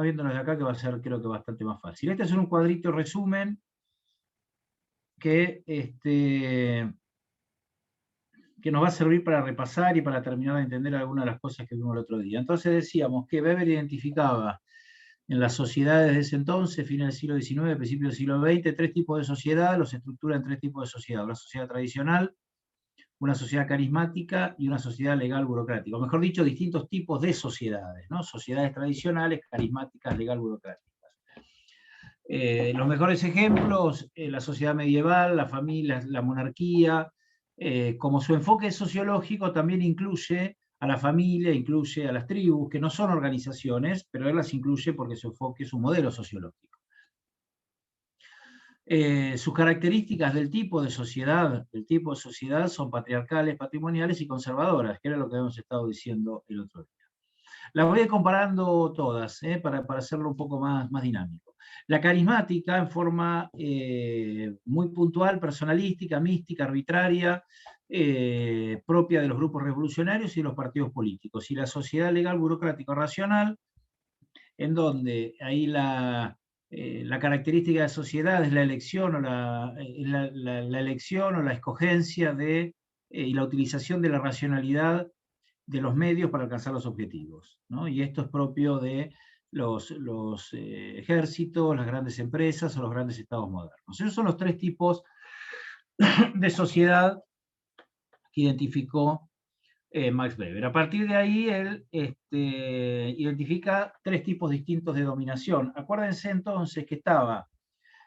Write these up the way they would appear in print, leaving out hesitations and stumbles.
viendo desde acá que va a ser, creo que bastante más fácil. Este es un cuadrito resumen que, que nos va a servir para repasar y para terminar de entender algunas de las cosas que vimos el otro día. Entonces decíamos que Weber identificaba en las sociedades de ese entonces, fines del siglo XIX, principios del siglo XX, tres tipos de sociedad, los estructura en tres tipos de sociedad. Una sociedad tradicional, una sociedad carismática y una sociedad legal burocrática. O mejor dicho, distintos tipos de sociedades, ¿no? Sociedades tradicionales, carismáticas, legal burocráticas. Los mejores ejemplos, la sociedad medieval, la familia, la monarquía, como su enfoque sociológico también incluye a la familia, incluye a las tribus, que no son organizaciones, pero él las incluye porque su enfoque es un modelo sociológico. Sus características del tipo de sociedad son patriarcales, patrimoniales y conservadoras, que era lo que habíamos estado diciendo el otro día. Las voy a ir comparando todas, para hacerlo un poco más dinámico. La carismática en forma muy puntual, personalística, mística, arbitraria, propia de los grupos revolucionarios y de los partidos políticos. Y la sociedad legal, burocrática, racional, en donde ahí la característica de sociedad es la elección o la elección o la escogencia de, y la utilización de la racionalidad de los medios para alcanzar los objetivos, ¿no? Y esto es propio de los ejércitos, las grandes empresas o los grandes estados modernos. Esos son los tres tipos de sociedad que identificó Max Weber. A partir de ahí, él identifica tres tipos distintos de dominación. Acuérdense entonces que estaba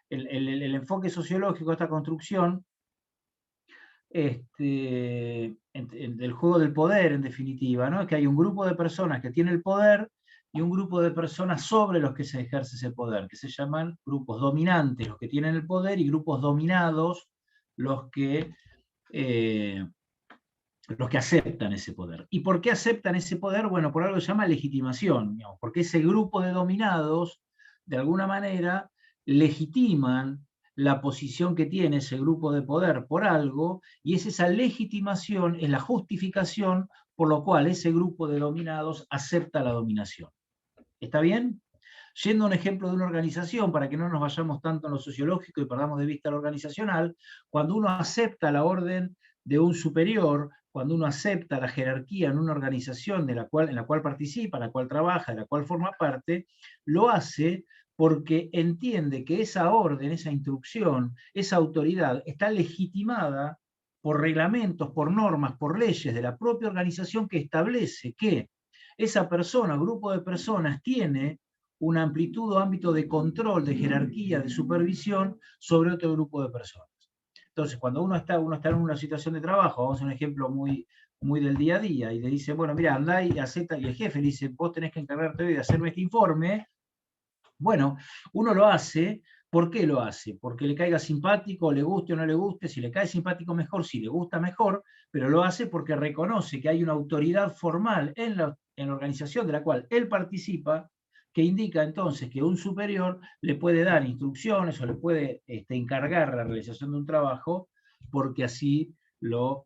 el enfoque sociológico de esta construcción, del juego del poder, en definitiva, ¿no? Que hay un grupo de personas que tiene el poder y un grupo de personas sobre los que se ejerce ese poder, que se llaman grupos dominantes, los que tienen el poder, y grupos dominados, los que aceptan ese poder. ¿Y por qué aceptan ese poder? Bueno, por algo que se llama legitimación, digamos, porque ese grupo de dominados, de alguna manera, legitiman la posición que tiene ese grupo de poder por algo, y es esa legitimación, es la justificación por lo cual ese grupo de dominados acepta la dominación. ¿Está bien? Yendo a un ejemplo de una organización, para que no nos vayamos tanto en lo sociológico y perdamos de vista lo organizacional, cuando uno acepta la orden de un superior, cuando uno acepta la jerarquía en una organización en la cual participa, en la cual trabaja, de la cual forma parte, lo hace porque entiende que esa orden, esa instrucción, esa autoridad está legitimada por reglamentos, por normas, por leyes de la propia organización, que establece que esa persona, grupo de personas, tiene una amplitud o ámbito de control, de jerarquía, de supervisión sobre otro grupo de personas. Entonces, cuando uno está en una situación de trabajo, vamos a un ejemplo muy del día a día, y le dice, bueno, mira, andá y acepta, y el jefe le dice, vos tenés que encargarte hoy de hacerme este informe. Bueno, uno lo hace. ¿Por qué lo hace? Porque le caiga simpático, le guste o no le guste. Si le cae simpático, mejor; si le gusta, mejor. Pero lo hace porque reconoce que hay una autoridad formal en la organización de la cual él participa, que indica entonces que un superior le puede dar instrucciones o le puede encargar la realización de un trabajo, porque así lo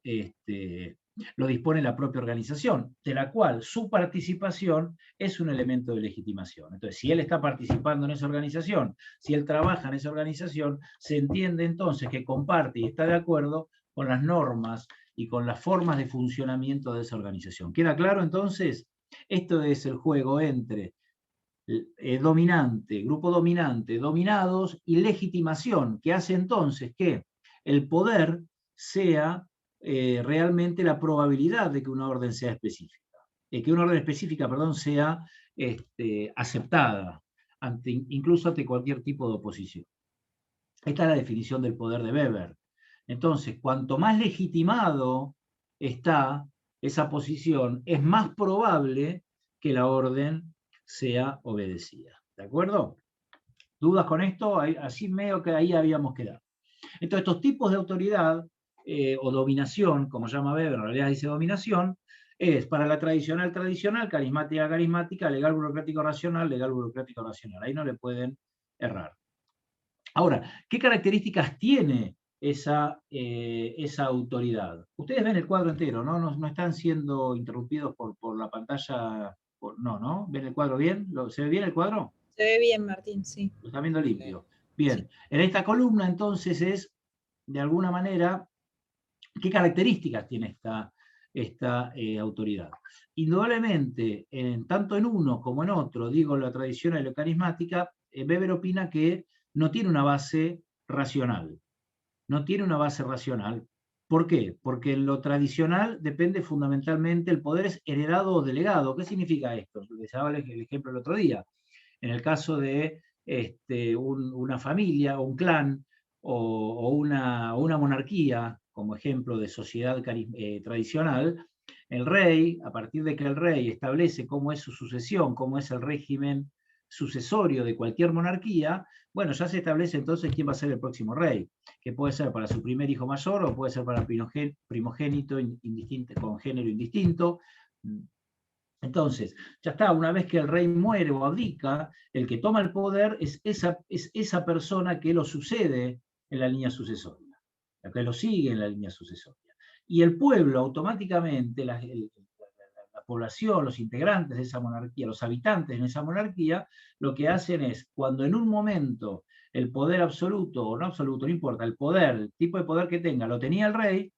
dispone la propia organización, de la cual su participación es un elemento de legitimación. Entonces, si él está participando en esa organización, si él trabaja en esa organización, se entiende entonces que comparte y está de acuerdo con las normas y con las formas de funcionamiento de esa organización. ¿Queda claro entonces? Esto es el juego entre dominante, grupo dominante, dominados, y legitimación, que hace entonces que el poder sea realmente la probabilidad de que una orden sea específica, que una orden específica, perdón, sea aceptada, incluso ante cualquier tipo de oposición. Esta es la definición del poder de Weber. Entonces, cuanto más legitimado está esa posición, es más probable que la orden sea obedecida. ¿De acuerdo? ¿Dudas con esto? Así medio que ahí habíamos quedado. Entonces, estos tipos de autoridad o dominación, como llama Weber, en realidad dice dominación, es para la tradicional, carismática, legal, burocrático, racional, legal, burocrático, racional. Ahí no le pueden errar. Ahora, ¿qué características tiene esa autoridad? Ustedes ven el cuadro entero, ¿no? No están siendo interrumpidos por la pantalla No, ¿no? ¿Ven el cuadro bien? ¿Se ve bien el cuadro? Se ve bien, Martín, sí. Lo está viendo Sí. limpio. Bien, Sí. en esta columna entonces es, de alguna manera, ¿qué características tiene esta autoridad? Indudablemente, tanto en uno como en otro, digo la tradicional y la carismática, Weber opina que no tiene una base racional. No tiene una base racional. ¿Por qué? Porque en lo tradicional depende fundamentalmente, el poder es heredado o delegado. ¿Qué significa esto? Les daba el ejemplo el otro día. En el caso de una familia o un clan o una monarquía, como ejemplo de sociedad tradicional, el rey, a partir de que el rey establece cómo es su sucesión, cómo es el régimen sucesorio de cualquier monarquía, bueno, ya se establece entonces quién va a ser el próximo rey, que puede ser para su primer hijo mayor o puede ser para primogénito indistinto, con género indistinto. Entonces, ya está, una vez que el rey muere o abdica, el que toma el poder es esa persona que lo sucede en la línea sucesoria, la que lo sigue en la línea sucesoria. Y el pueblo automáticamente, la población, los integrantes de esa monarquía, los habitantes en esa monarquía, lo que hacen es, cuando en un momento el poder absoluto o no absoluto, no importa, el poder, el tipo de poder que tenga, lo tenía el rey,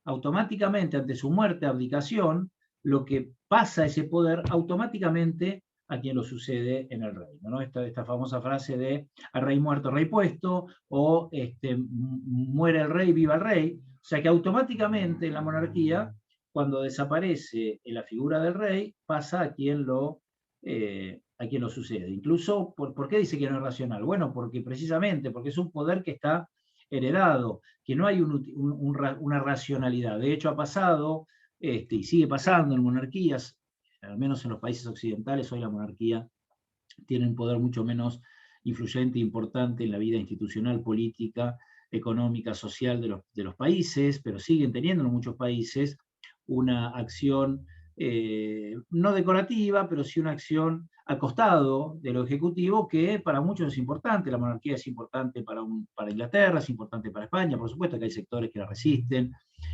automáticamente ante su muerte, abdicación, lo que pasa ese poder automáticamente a quien lo sucede en el reino, ¿no? Esta famosa frase de a rey muerto, rey puesto, o muere el rey, viva el rey. O sea que automáticamente en la monarquía, cuando desaparece la figura del rey, pasa a quien lo sucede. Incluso, ¿por qué dice que no es racional? Bueno, porque precisamente, porque es un poder que está heredado, que no hay una racionalidad. De hecho, ha pasado, y sigue pasando en monarquías, al menos en los países occidentales, hoy la monarquía tiene un poder mucho menos influyente e importante en la vida institucional, política, económica, social de los países, pero siguen teniendo en muchos países una acción no decorativa, pero sí una acción al costado de lo ejecutivo, que para muchos es importante. La monarquía es importante para Inglaterra, es importante para España, por supuesto que hay sectores que la resisten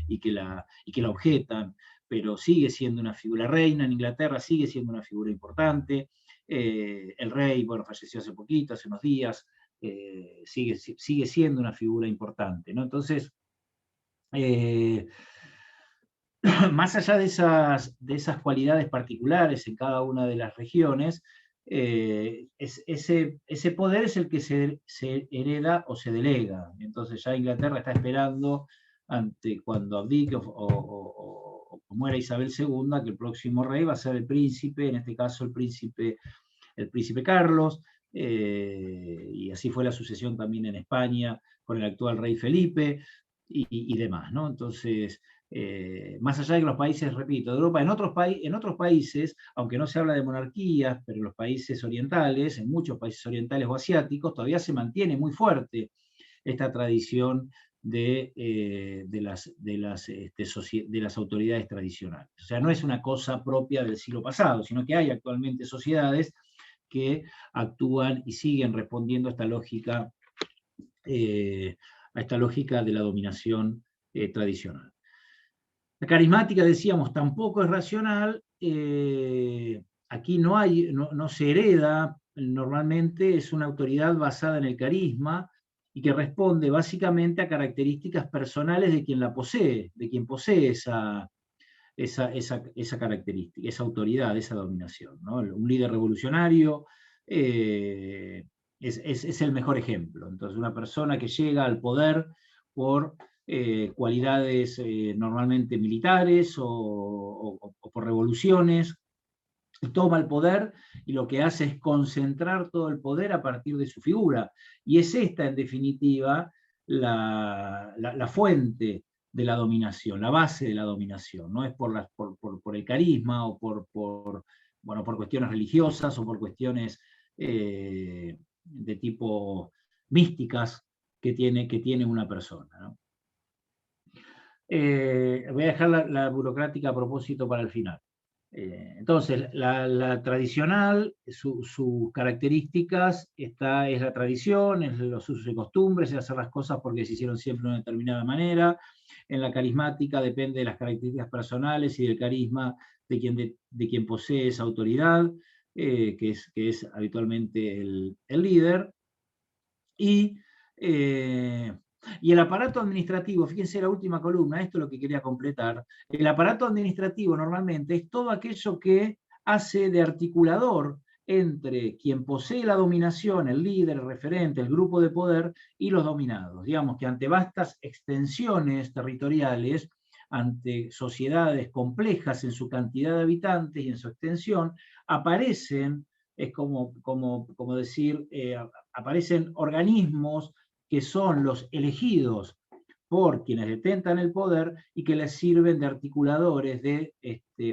y que la objetan, pero sigue siendo una figura reina en Inglaterra, sigue siendo una figura importante. El rey, bueno, falleció hace poquito, hace unos días, sigue siendo una figura importante, ¿no? Entonces, más allá de esas cualidades particulares en cada una de las regiones, ese poder es el que se hereda o se delega. Entonces ya Inglaterra está esperando, cuando abdique o muera Isabel II, que el próximo rey va a ser el príncipe, en este caso el príncipe Carlos, y así fue la sucesión también en España con el actual rey Felipe y demás, ¿no? Entonces, más allá de que los países, repito, de Europa, en otros países, aunque no se habla de monarquías, pero en los países orientales, en muchos países orientales o asiáticos, todavía se mantiene muy fuerte esta tradición de las autoridades tradicionales. O sea, no es una cosa propia del siglo pasado, sino que hay actualmente sociedades que actúan y siguen respondiendo a esta lógica de la dominación tradicional. La carismática, decíamos, tampoco es racional. Aquí no se hereda, normalmente es una autoridad basada en el carisma y que responde básicamente a características personales de quien la posee, de quien posee esa característica, esa autoridad, esa dominación, ¿no? Un líder revolucionario es el mejor ejemplo. Entonces, una persona que llega al poder por cualidades normalmente militares o por revoluciones, toma el poder y lo que hace es concentrar todo el poder a partir de su figura. Y es esta, en definitiva, la fuente de la dominación, la base de la dominación. No es por el carisma o por cuestiones religiosas o por cuestiones de tipo místicas que tiene una persona, ¿no? Voy a dejar la burocrática a propósito para el final. Entonces, la tradicional, sus características, es la tradición, es los usos y costumbres, es hacer las cosas porque se hicieron siempre de una determinada manera. En la carismática depende de las características personales y del carisma de quien posee esa autoridad, que es habitualmente el líder, y, y el aparato administrativo, fíjense la última columna, esto es lo que quería completar, el aparato administrativo normalmente es todo aquello que hace de articulador entre quien posee la dominación, el líder, el referente, el grupo de poder, y los dominados. Digamos que ante vastas extensiones territoriales, ante sociedades complejas en su cantidad de habitantes y en su extensión, aparecen, es como decir, aparecen organismos que son los elegidos por quienes detentan el poder y que les sirven de articuladores, de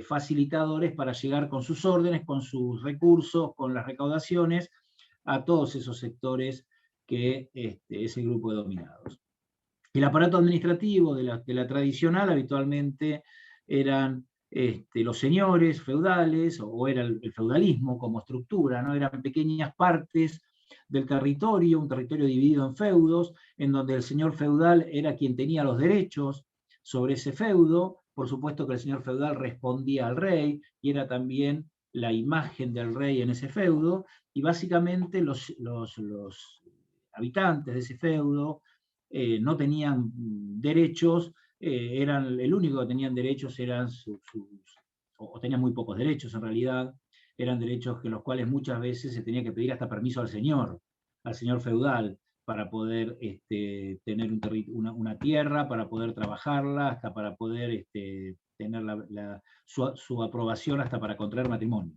facilitadores para llegar con sus órdenes, con sus recursos, con las recaudaciones, a todos esos sectores que ese grupo de dominados. El aparato administrativo de la tradicional habitualmente eran los señores feudales, o era el feudalismo como estructura, ¿no? Eran pequeñas partes del territorio, un territorio dividido en feudos, en donde el señor feudal era quien tenía los derechos sobre ese feudo. Por supuesto que el señor feudal respondía al rey y era también la imagen del rey en ese feudo, y básicamente los habitantes de ese feudo no tenían derechos, el único que tenían derechos eran o tenían muy pocos derechos en realidad, eran derechos que los cuales muchas veces se tenía que pedir hasta permiso al señor feudal, para poder tener una tierra, para poder trabajarla, hasta para poder tener su aprobación, hasta para contraer matrimonio.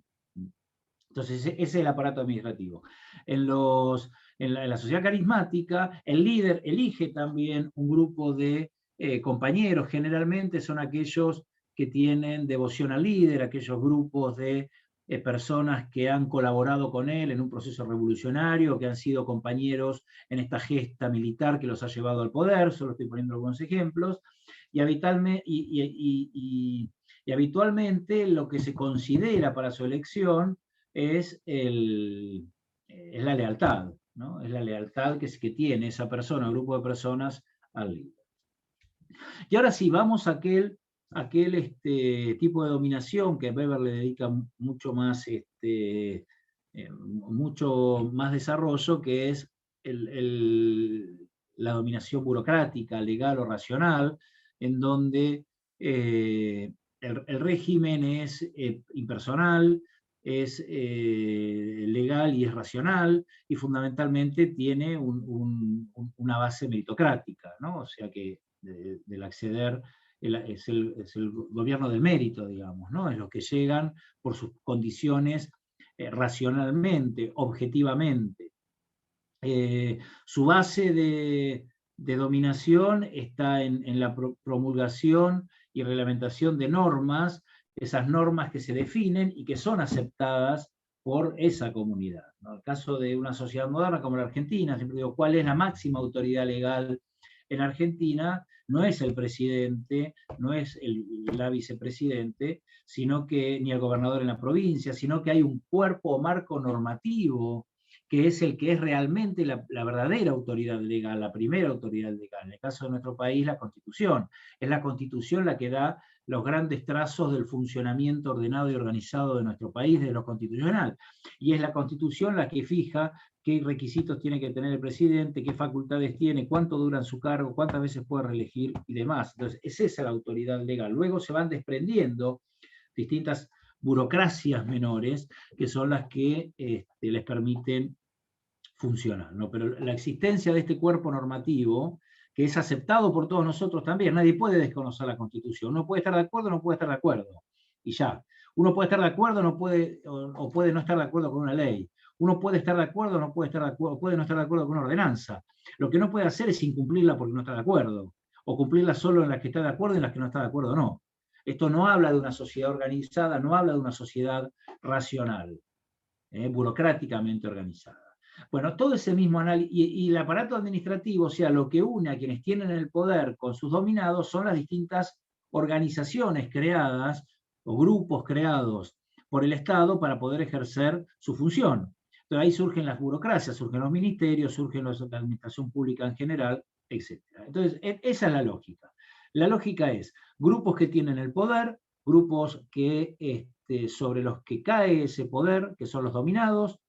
Entonces, ese es el aparato administrativo. En la sociedad carismática, el líder elige también un grupo de compañeros, generalmente son aquellos que tienen devoción al líder, aquellos grupos de personas que han colaborado con él en un proceso revolucionario, que han sido compañeros en esta gesta militar que los ha llevado al poder, solo estoy poniendo algunos ejemplos, y habitualmente lo que se considera para su elección es la lealtad, ¿no? Es la lealtad que tiene esa persona, un grupo de personas, al líder. Y ahora sí, vamos a aquel tipo de dominación que Weber le dedica mucho más desarrollo, que es la dominación burocrática, legal o racional, en donde el régimen es impersonal, es legal y es racional, y fundamentalmente tiene una base meritocrática, ¿no? O sea que del acceder es el gobierno del mérito, digamos, ¿no? Es los que llegan por sus condiciones racionalmente, objetivamente. Su base de dominación está en la promulgación y reglamentación de normas, esas normas que se definen y que son aceptadas por esa comunidad, ¿no? En el caso de una sociedad moderna como la Argentina, siempre digo, ¿cuál es la máxima autoridad legal en Argentina? No es el presidente, no es la vicepresidente, sino que ni el gobernador en la provincia, sino que hay un cuerpo o marco normativo que es el que es realmente la verdadera autoridad legal, la primera autoridad legal. En el caso de nuestro país, la Constitución. Es la Constitución la que da los grandes trazos del funcionamiento ordenado y organizado de nuestro país, de lo constitucional. Y es la Constitución la que fija qué requisitos tiene que tener el presidente, qué facultades tiene, cuánto dura en su cargo, cuántas veces puede reelegir y demás. Entonces, es esa la autoridad legal. Luego se van desprendiendo distintas burocracias menores que son las que les permiten funcionar, ¿no? Pero la existencia de este cuerpo normativo, que es aceptado por todos nosotros también, nadie puede desconocer la Constitución, uno puede estar de acuerdo o no puede estar de acuerdo, y ya. Uno puede estar de acuerdo o puede no estar de acuerdo con una ley, uno puede estar de acuerdo o no puede estar de acuerdo, puede no estar de acuerdo con una ordenanza. Lo que no puede hacer es incumplirla porque no está de acuerdo, o cumplirla solo en las que está de acuerdo y en las que no está de acuerdo no. Esto no habla de una sociedad organizada, no habla de una sociedad racional, burocráticamente organizada. Bueno, todo ese mismo análisis, y el aparato administrativo, o sea, lo que une a quienes tienen el poder con sus dominados son las distintas organizaciones creadas o grupos creados por el Estado para poder ejercer su función. Entonces ahí surgen las burocracias, surgen los ministerios, surgen la administración pública en general, etc. Entonces, esa es la lógica. La lógica es grupos que tienen el poder, grupos que, sobre los que cae ese poder, que son los dominados,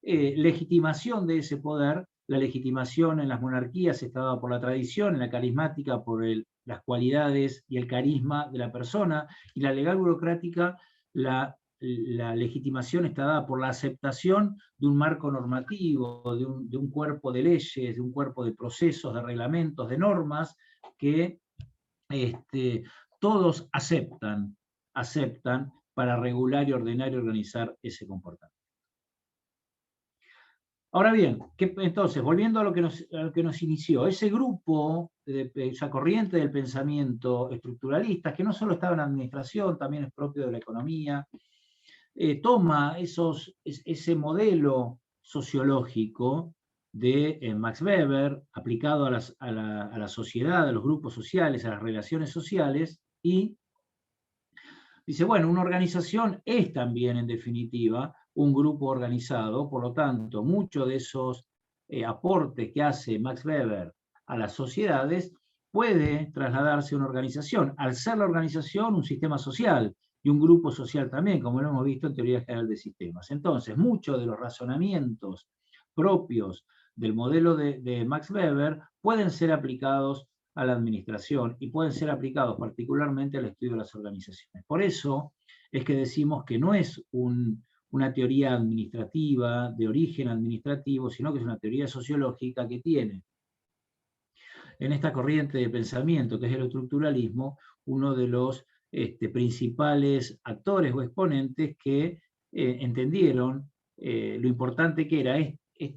legitimación de ese poder. La legitimación en las monarquías está dada por la tradición, en la carismática por las cualidades y el carisma de la persona, y la legal burocrática, la legitimación está dada por la aceptación de un marco normativo, de un cuerpo de leyes, de un cuerpo de procesos, de reglamentos, de normas, que todos aceptan para regular y ordenar y organizar ese comportamiento. Ahora bien, entonces, volviendo a lo que nos inició, ese grupo, esa corriente del pensamiento estructuralista, que no solo estaba en la administración, también es propio de la economía, toma ese modelo sociológico de Max Weber, aplicado a la sociedad, a los grupos sociales, a las relaciones sociales, y dice, bueno, una organización es también, en definitiva, un grupo organizado, por lo tanto, muchos de esos aportes que hace Max Weber a las sociedades puede trasladarse a una organización. Al ser la organización, un sistema social, y un grupo social también, como lo hemos visto en teoría general de sistemas. Entonces, muchos de los razonamientos propios del modelo de Max Weber pueden ser aplicados a la administración y pueden ser aplicados particularmente al estudio de las organizaciones. Por eso es que decimos que no es una teoría administrativa, de origen administrativo, sino que es una teoría sociológica que tiene en esta corriente de pensamiento, que es el estructuralismo, uno de los principales actores o exponentes que entendieron lo importante que era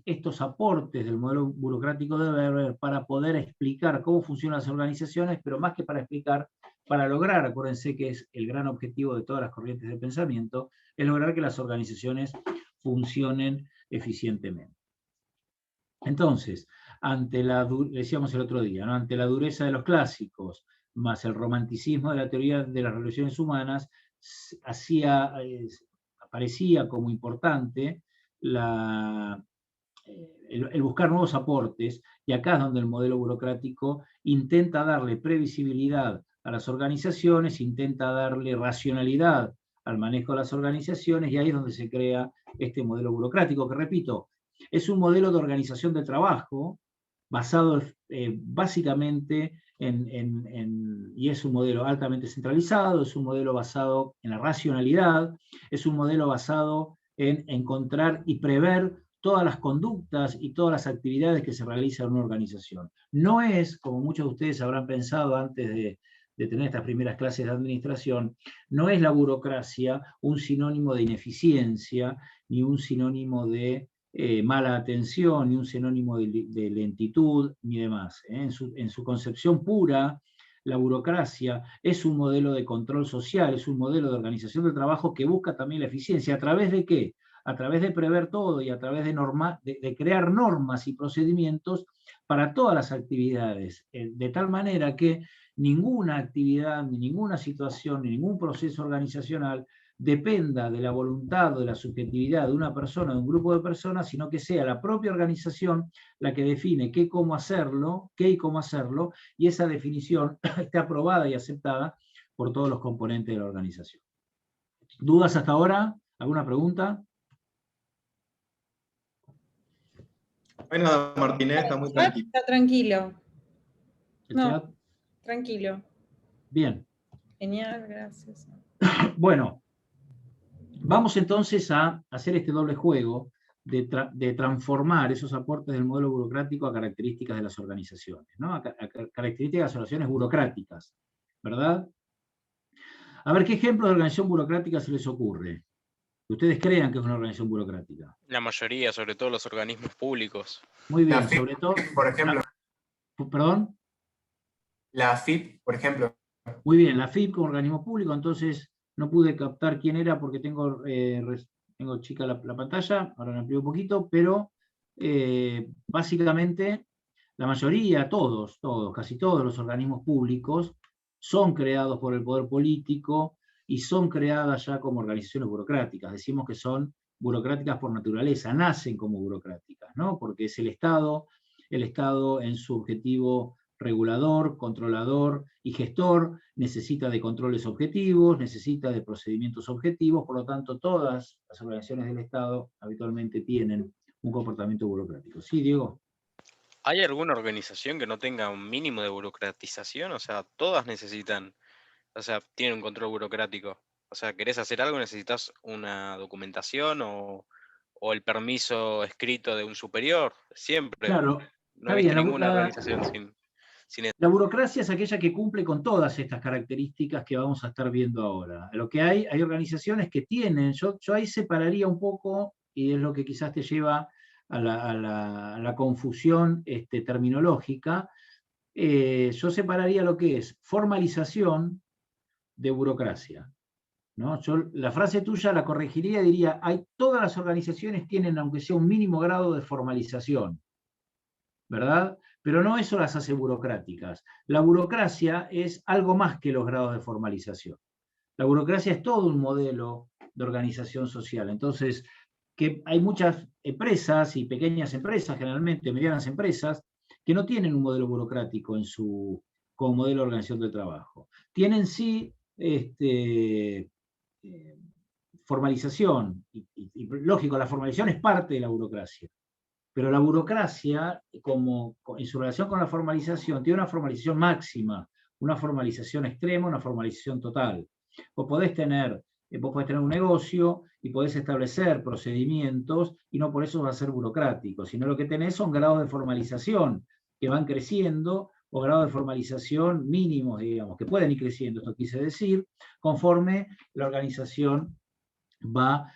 estos aportes del modelo burocrático de Weber para poder explicar cómo funcionan las organizaciones, pero más que para explicar, para lograr, acuérdense que es el gran objetivo de todas las corrientes de pensamiento, es lograr que las organizaciones funcionen eficientemente. Entonces, decíamos el otro día, ¿no? Ante la dureza de los clásicos, más el romanticismo de la teoría de las relaciones humanas, aparecía como importante el buscar nuevos aportes, y acá es donde el modelo burocrático intenta darle previsibilidad a las organizaciones, intenta darle racionalidad al manejo de las organizaciones, y ahí es donde se crea este modelo burocrático, que repito, es un modelo de organización del trabajo basado básicamente y es un modelo altamente centralizado, es un modelo basado en la racionalidad, es un modelo basado en encontrar y prever todas las conductas y todas las actividades que se realizan en una organización. No es, como muchos de ustedes habrán pensado antes de tener estas primeras clases de administración, no es la burocracia un sinónimo de ineficiencia, ni un sinónimo de mala atención, ni un sinónimo de lentitud, ni demás. En su concepción pura, la burocracia es un modelo de control social, es un modelo de organización del trabajo que busca también la eficiencia. ¿A través de qué? A través de prever todo y a través de crear normas y procedimientos para todas las actividades, de tal manera que ninguna actividad, ni ninguna situación, ni ningún proceso organizacional dependa de la voluntad o de la subjetividad de una persona, de un grupo de personas, sino que sea la propia organización la que define qué y cómo hacerlo, y esa definición esté aprobada y aceptada por todos los componentes de la organización. ¿Dudas hasta ahora? ¿Alguna pregunta? Bueno, Martínez, está muy tranquilo. Está tranquilo. No, tranquilo. Bien. Genial, gracias. Bueno, vamos entonces a hacer este doble juego de transformar esos aportes del modelo burocrático a características de las organizaciones, ¿no? A características de las organizaciones burocráticas, ¿verdad? A ver, ¿qué ejemplos de organización burocrática se les ocurre? Que ustedes crean que es una organización burocrática. La mayoría, sobre todo los organismos públicos. Muy bien, La FIP, sobre todo... por ejemplo. ¿Perdón? La FIP, por ejemplo. Muy bien, la FIP como organismo público, entonces no pude captar quién era porque tengo chica la pantalla, ahora la amplío un poquito, pero básicamente la mayoría, casi todos los organismos públicos son creados por el poder político y son creadas ya como organizaciones burocráticas. Decimos que son burocráticas por naturaleza, nacen como burocráticas, ¿no? Porque es el Estado en su objetivo regulador, controlador y gestor, necesita de controles objetivos, necesita de procedimientos objetivos, por lo tanto todas las organizaciones del Estado habitualmente tienen un comportamiento burocrático. ¿Sí, Diego? ¿Hay alguna organización que no tenga un mínimo de burocratización? O sea, todas necesitan, o sea, tienen un control burocrático. O sea, ¿querés hacer algo? ¿Necesitas una documentación o el permiso escrito de un superior? Siempre. Claro, No he está bien. visto ninguna organización sin eso. La burocracia es aquella que cumple con todas estas características que vamos a estar viendo ahora. Lo que hay organizaciones que tienen, yo ahí separaría un poco, y es lo que quizás te lleva a la confusión terminológica, yo separaría lo que es formalización de burocracia, ¿no? Yo la frase tuya la corregiría y diría, todas las organizaciones tienen, aunque sea un mínimo grado de formalización, ¿verdad? Pero no eso las hace burocráticas. La burocracia es algo más que los grados de formalización. La burocracia es todo un modelo de organización social. Entonces, que hay muchas empresas y pequeñas empresas, generalmente medianas empresas, que no tienen un modelo burocrático como modelo de organización del trabajo. Tienen sí formalización, y lógico, la formalización es parte de la burocracia. Pero la burocracia, en su relación con la formalización, tiene una formalización máxima, una formalización extrema, una formalización total. Vos podés tener un negocio y podés establecer procedimientos y no por eso va a ser burocrático, sino lo que tenés son grados de formalización que van creciendo o grados de formalización mínimos, digamos, que pueden ir creciendo, esto quise decir, conforme la organización va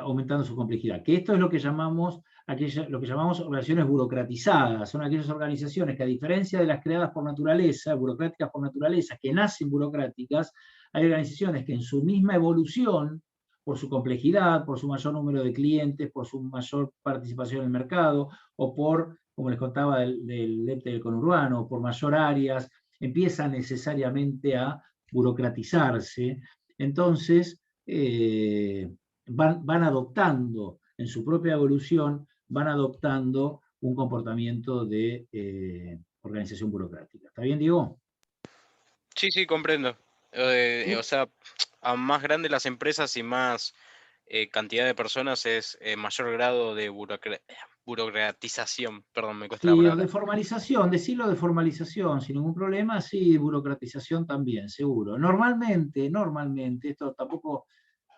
aumentando su complejidad. Que esto es lo que llamamos organizaciones burocratizadas. Son aquellas organizaciones que, a diferencia de las creadas por naturaleza, burocráticas por naturaleza, que nacen burocráticas, hay organizaciones que en su misma evolución, por su complejidad, por su mayor número de clientes, por su mayor participación en el mercado, o por, como les contaba del ente del conurbano, o por mayor áreas, empiezan necesariamente a burocratizarse. Entonces, van adoptando en su propia evolución, van adoptando un comportamiento de organización burocrática. ¿Está bien, Diego? Sí, sí, comprendo. O sea, a más grandes las empresas y más cantidad de personas es mayor grado de burocratización. Perdón, me cuesta la Sí, o palabra. de formalización, decirlo de formalización sin ningún problema, sí, burocratización también, seguro. Normalmente, esto tampoco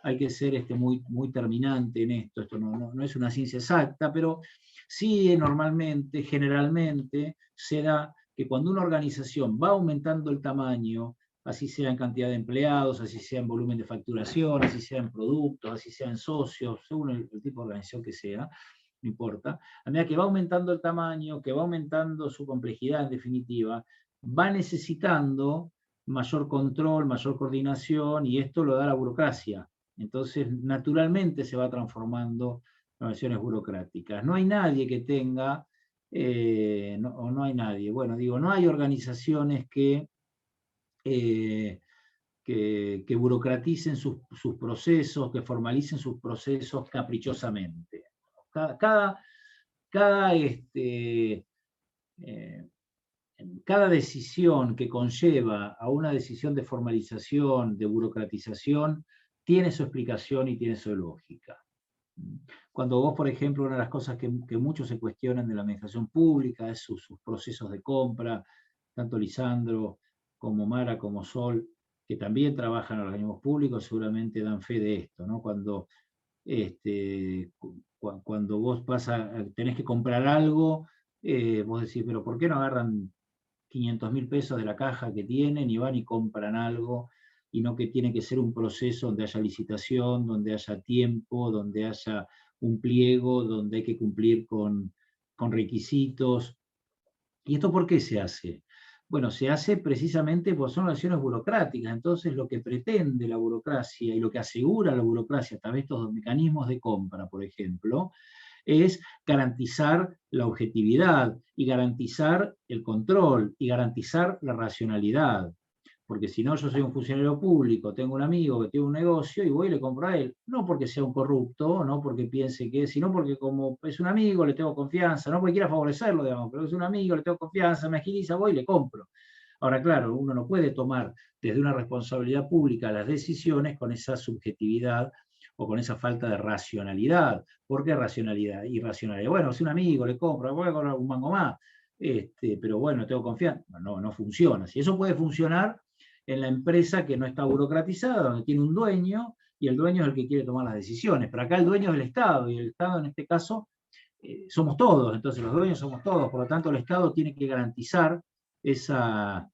hay que ser muy terminante en esto no es una ciencia exacta, pero sí normalmente, generalmente, se da que cuando una organización va aumentando el tamaño, así sea en cantidad de empleados, así sea en volumen de facturación, así sea en productos, así sea en socios, según el tipo de organización que sea, no importa, a medida que va aumentando el tamaño, que va aumentando su complejidad en definitiva, va necesitando mayor control, mayor coordinación, y esto lo da la burocracia. Entonces, naturalmente se va transformando en organizaciones burocráticas. No hay nadie que tenga, no hay nadie, bueno, digo, no hay organizaciones que burocraticen sus procesos, que formalicen sus procesos caprichosamente. Cada, cada decisión que conlleva a una decisión de formalización, de burocratización, tiene su explicación y tiene su lógica. Cuando vos, por ejemplo, una de las cosas que muchos se cuestionan de la administración pública es sus procesos de compra, tanto Lisandro como Mara como Sol, que también trabajan en organismos públicos, seguramente dan fe de esto, ¿no? Cuando vos tenés que comprar algo, vos decís, pero ¿por qué no agarran 500.000 pesos de la caja que tienen y van y compran algo? Y no que tiene que ser un proceso donde haya licitación, donde haya tiempo, donde haya un pliego, donde hay que cumplir con requisitos. ¿Y esto por qué se hace? Bueno, se hace precisamente porque son acciones burocráticas. Entonces, lo que pretende la burocracia y lo que asegura la burocracia a través de estos mecanismos de compra, por ejemplo, es garantizar la objetividad y garantizar el control y garantizar la racionalidad. porque si no yo soy un funcionario público, tengo un amigo que tiene un negocio y voy y le compro a él, no porque sea un corrupto, no porque piense que, sino porque como es un amigo, le tengo confianza, no porque quiera favorecerlo, digamos, pero es un amigo, le tengo confianza, me agiliza, voy y le compro. Ahora, claro, uno no puede tomar desde una responsabilidad pública las decisiones con esa subjetividad o con esa falta de racionalidad. ¿Por qué racionalidad? Irracionalidad. Bueno, es un amigo, le compro, voy a comprar un mango más, pero bueno, tengo confianza. No funciona. Si eso puede funcionar en la empresa que no está burocratizada, donde tiene un dueño, y el dueño es el que quiere tomar las decisiones. Pero acá el dueño es el Estado, y el Estado en este caso somos todos, entonces los dueños somos todos, por lo tanto el Estado tiene que garantizar esa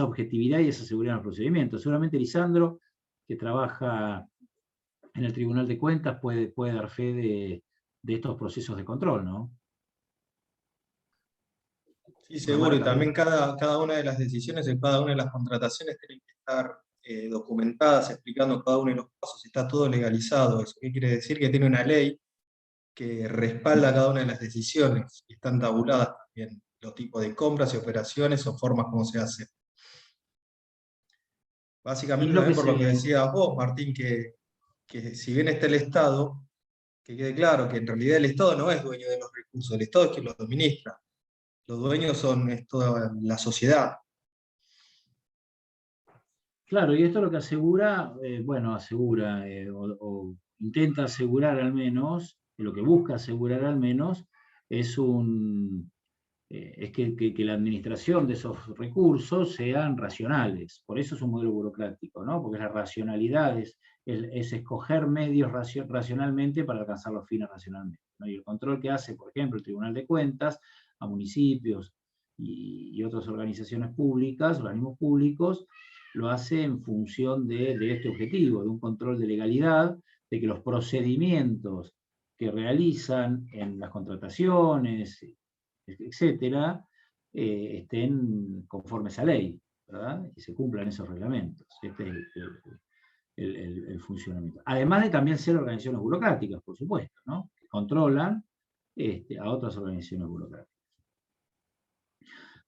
objetividad y esa seguridad en el procedimiento. Seguramente Lisandro, que trabaja en el Tribunal de Cuentas, puede dar fe de estos procesos de control, ¿no? Sí, seguro, y también cada una de las decisiones en cada una de las contrataciones tienen que estar documentadas, explicando cada uno de los pasos, está todo legalizado. ¿Eso qué quiere decir? Que tiene una ley que respalda cada una de las decisiones, y están tabuladas también los tipos de compras y operaciones o formas como se hace. Básicamente también por lo que decías vos, Martín, que si bien está el Estado, que quede claro que en realidad el Estado no es dueño de los recursos, el Estado es quien los administra. Los dueños es toda la sociedad. Claro, y esto es lo que asegura, o intenta asegurar al menos, lo que busca asegurar al menos, es que la administración de esos recursos sean racionales. Por eso es un modelo burocrático, ¿no? Porque la racionalidad es escoger medios racionalmente para alcanzar los fines racionalmente, ¿no? Y el control que hace, por ejemplo, el Tribunal de Cuentas a municipios y otras organizaciones públicas, organismos públicos, lo hace en función de este objetivo, de un control de legalidad, de que los procedimientos que realizan en las contrataciones, etcétera, estén conformes a ley, ¿verdad? Y se cumplan esos reglamentos. Este es el funcionamiento. Además de también ser organizaciones burocráticas, por supuesto, ¿no? Que controlan a otras organizaciones burocráticas.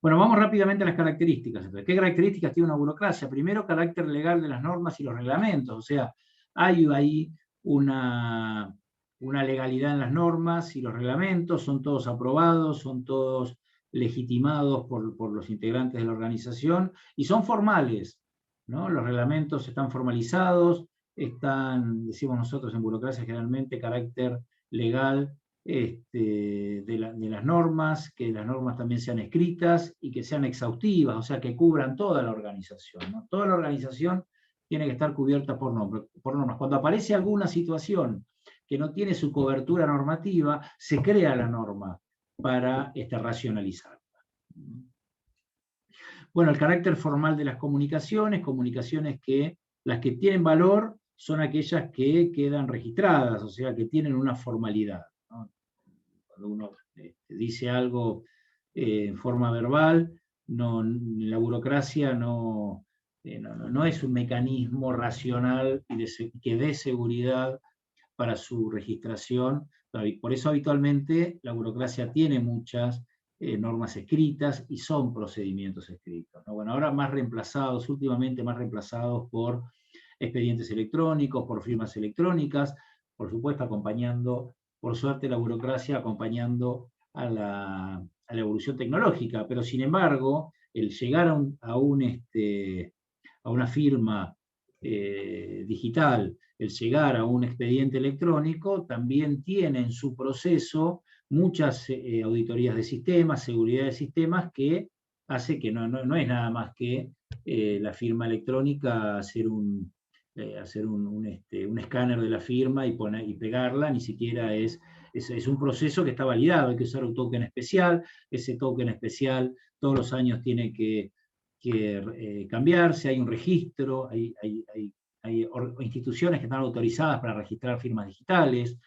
Bueno, vamos rápidamente a las características. ¿Qué características tiene una burocracia? Primero, carácter legal de las normas y los reglamentos. O sea, hay ahí una legalidad en las normas y los reglamentos, son todos aprobados, son todos legitimados por los integrantes de la organización y son formales, ¿no? Los reglamentos están formalizados, decimos nosotros en burocracia generalmente, carácter legal de las normas, que las normas también sean escritas y que sean exhaustivas, o sea, que cubran toda la organización, ¿no? Toda la organización tiene que estar cubierta por normas. Cuando aparece alguna situación que no tiene su cobertura normativa, se crea la norma para racionalizarla. Bueno, el carácter formal de las comunicaciones que las que tienen valor son aquellas que quedan registradas, o sea, que tienen una formalidad, ¿no? Cuando uno dice algo en forma verbal, la burocracia no es un mecanismo racional que dé seguridad para su registración. Por eso habitualmente la burocracia tiene muchas normas escritas y son procedimientos escritos, ¿no? Bueno, ahora últimamente más reemplazados por expedientes electrónicos, por firmas electrónicas, por supuesto acompañando, por suerte la burocracia acompañando a la evolución tecnológica, pero sin embargo, el llegar a una firma digital, el llegar a un expediente electrónico, también tiene en su proceso muchas auditorías de sistemas, seguridad de sistemas, que hace que no es nada más que la firma electrónica hacer un escáner de la firma y pegarla, ni siquiera es un proceso que está validado, hay que usar un token especial, ese token especial todos los años tiene que cambiarse, hay un registro, hay instituciones que están autorizadas para registrar firmas digitales.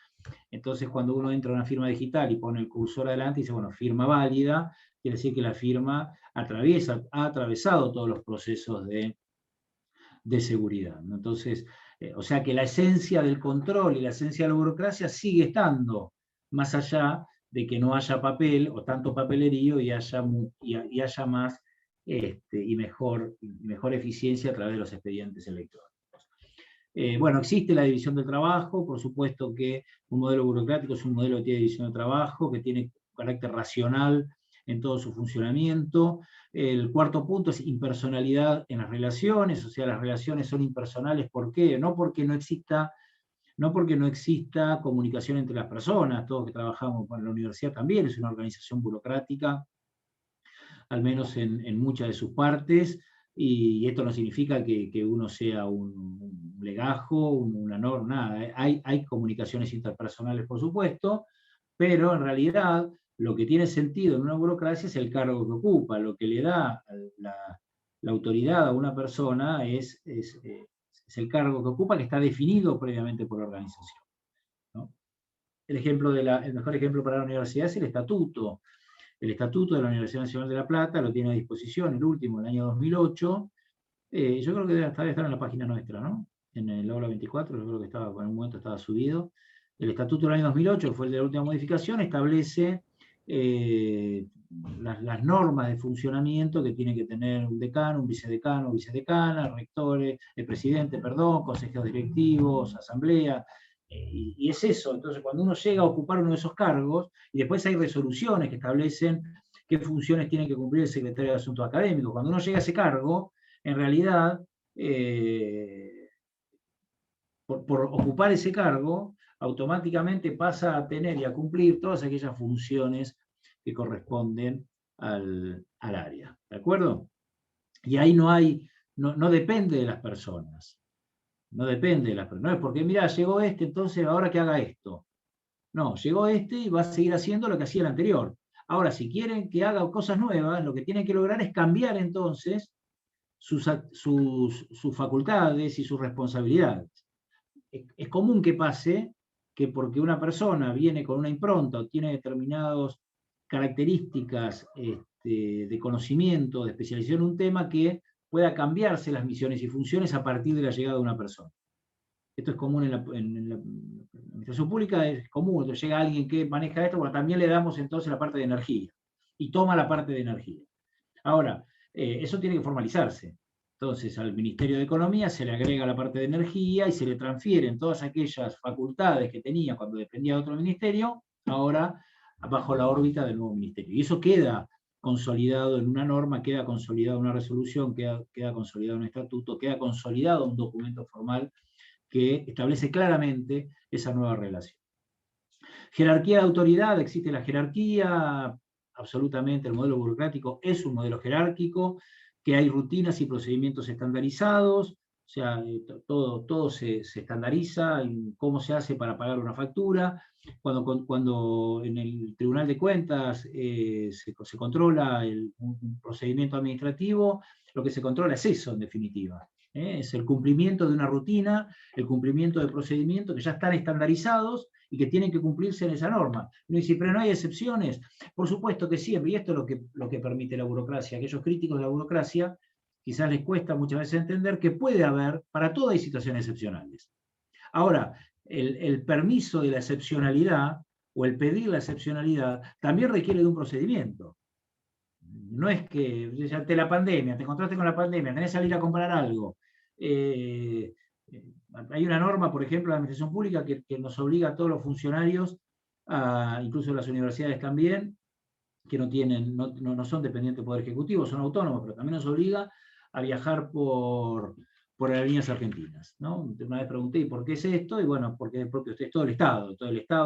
Entonces, cuando uno entra a una firma digital y pone el cursor adelante y dice, bueno, firma válida, quiere decir que la firma ha atravesado todos los procesos de seguridad, ¿no? Entonces, o sea que la esencia del control y la esencia de la burocracia sigue estando, más allá de que no haya papel o tanto papelerío y haya más y mejor eficiencia a través de los expedientes electrónicos. Bueno, existe la división del trabajo, por supuesto que un modelo burocrático es un modelo que tiene división de trabajo, que tiene carácter racional en todo su funcionamiento. El cuarto punto es impersonalidad en las relaciones, o sea, las relaciones son impersonales. ¿Por qué? No porque no exista comunicación entre las personas, todos que trabajamos en la universidad también es una organización burocrática, al menos en muchas de sus partes, y esto no significa que uno sea un legajo, una norma, nada. Hay comunicaciones interpersonales, por supuesto, pero en realidad lo que tiene sentido en una burocracia es el cargo que ocupa, lo que le da la autoridad a una persona es el cargo que ocupa, que está definido previamente por la organización, ¿no? El mejor ejemplo para la universidad es el estatuto. El estatuto de la Universidad Nacional de La Plata lo tiene a disposición, el último, el año 2008. Yo creo que debe estar en la página nuestra, ¿no? En el aula 24, yo creo que estaba, en un momento estaba subido. El estatuto del año 2008, que fue el de la última modificación, establece las normas de funcionamiento que tiene que tener un decano, un vicedecano, vicedecana, rectores, el presidente, perdón, consejeros directivos, asamblea, y es eso. Entonces, cuando uno llega a ocupar uno de esos cargos, y después hay resoluciones que establecen qué funciones tiene que cumplir el secretario de Asuntos Académicos, cuando uno llega a ese cargo, en realidad, por ocupar ese cargo, automáticamente pasa a tener y a cumplir todas aquellas funciones que corresponden al área. ¿De acuerdo? Y ahí no depende de las personas. No depende de las personas. No es porque, mira, llegó este, entonces ahora que haga esto. No, llegó este y va a seguir haciendo lo que hacía el anterior. Ahora, si quieren que haga cosas nuevas, lo que tienen que lograr es cambiar entonces sus facultades y sus responsabilidades. Es común que pase que porque una persona viene con una impronta o tiene determinadas características de conocimiento, de especialización en un tema, que pueda cambiarse las misiones y funciones a partir de la llegada de una persona. Esto es común en la administración pública, es común. Entonces llega alguien que maneja esto, bueno, también le damos entonces la parte de energía, y toma la parte de energía. Ahora, eso tiene que formalizarse. Entonces al Ministerio de Economía se le agrega la parte de energía y se le transfieren todas aquellas facultades que tenía cuando dependía de otro ministerio, ahora bajo la órbita del nuevo ministerio. Y eso queda consolidado en una norma, queda consolidado en una resolución, queda consolidado en un estatuto, queda consolidado un documento formal que establece claramente esa nueva relación. Jerarquía de autoridad, existe la jerarquía, absolutamente el modelo burocrático es un modelo jerárquico, que hay rutinas y procedimientos estandarizados, o sea, todo se estandariza en cómo se hace para pagar una factura. Cuando en el Tribunal de Cuentas se controla un procedimiento administrativo, lo que se controla es eso, en definitiva. Es el cumplimiento de una rutina, el cumplimiento de procedimientos que ya están estandarizados y que tienen que cumplirse en esa norma. No dice, pero no hay excepciones. Por supuesto que siempre, y esto es lo que permite la burocracia. Aquellos críticos de la burocracia quizás les cuesta muchas veces entender que puede haber, para todo hay situaciones excepcionales. Ahora, el permiso de la excepcionalidad o el pedir la excepcionalidad también requiere de un procedimiento. No es que ante la pandemia, te encontraste con la pandemia, tenés que salir a comprar algo. Hay una norma, por ejemplo, de la administración pública que nos obliga a todos los funcionarios, incluso las universidades también, que no son dependientes del Poder Ejecutivo, son autónomos, pero también nos obliga a viajar por aerolíneas argentinas, ¿no? Una vez pregunté, ¿y por qué es esto? Y bueno, porque es todo el Estado,